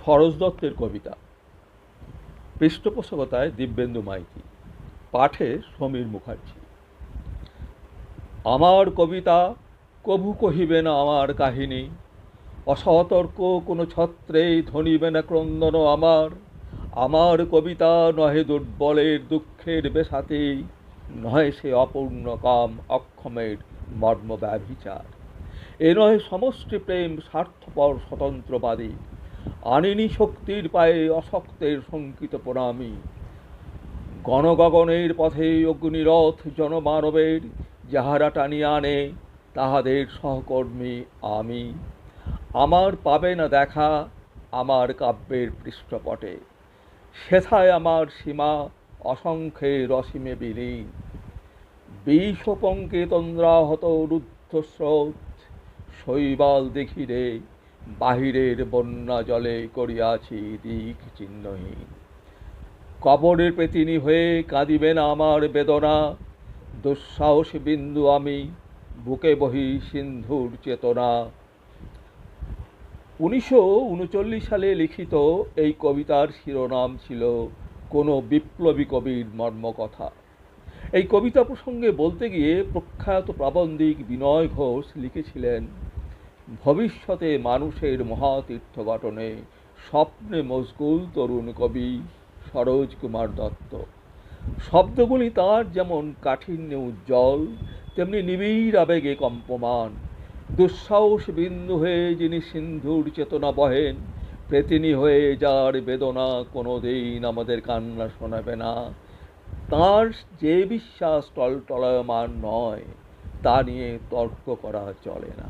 সরোজ দত্তের কবিতা, পৃষ্ঠপোষকতায় দিব্যেন্দু মাইতি, পাঠে সমীর মুখার্জি। আমার কবিতা কভু কহিবে না আমার কাহিনী, অসতর্ক কোনো ছত্রেই ধনিবে না ক্রন্দন আমার। আমার কবিতা নহে দুর্বলের দুঃখের বেসাতেই, নহে সে অপূর্ণ কাম অক্ষমের মর্ম ব্যভিচার। এ নহে সমষ্টি প্রেম স্বার্থপর স্বতন্ত্রবাদী, আনিনি শক্তির পায়ে অশক্তের শঙ্কিত প্রণামী। গণগগনের পথে অগ্নিরথ জনমানবের, যাহারা টানিয়া আনে তাহাদের সহকর্মী আমি। আমার পাবে না দেখা আমার কাব্যের পৃষ্ঠপটে, সেথায় আমার সীমা অসংখ্যের অসীমে বিলীন। বিষপঙ্কে তন্দ্রাহত রুদ্ধস্রোত, শৈবাল দেখিরে বাহিরের বন্যা জলে করিয়াছি দিক চিহ্নহীন। কবরের পেতিনী হয়ে কাঁদিবে না আমার বেদনা, দুঃসাহস বিন্দু আমি বুকে বহি সিন্ধুর চেতনা। 1939 সালে লিখিত এই কবিতার শিরোনাম ছিল কোনো বিপ্লবী কবির মর্মকথা। এই কবিতা প্রসঙ্গে বলতে গিয়ে প্রখ্যাত প্রাবন্ধিক বিনয় ঘোষ লিখেছিলেন, ভবিষ্যতে মানুষের মহাতীর্থ গঠনে স্বপ্নে মশগুল তরুণ কবি সরোজ কুমার দত্ত। শব্দগুলি তার যেমন কাঠিন্যে উজ্জ্বল, তেমনি নিবিড় আবেগে কম্পমান। দুঃসাহস বিন্দু হয়ে যিনি সিন্ধুর চেতনা বহেন, প্রেতিনী হয়ে যার বেদনা কোনোদিন আমাদের কান্না শোনাবে না, তাঁর যে বিশ্বাস টলটলায়মান নয় তা নিয়ে তর্ক করা চলে না।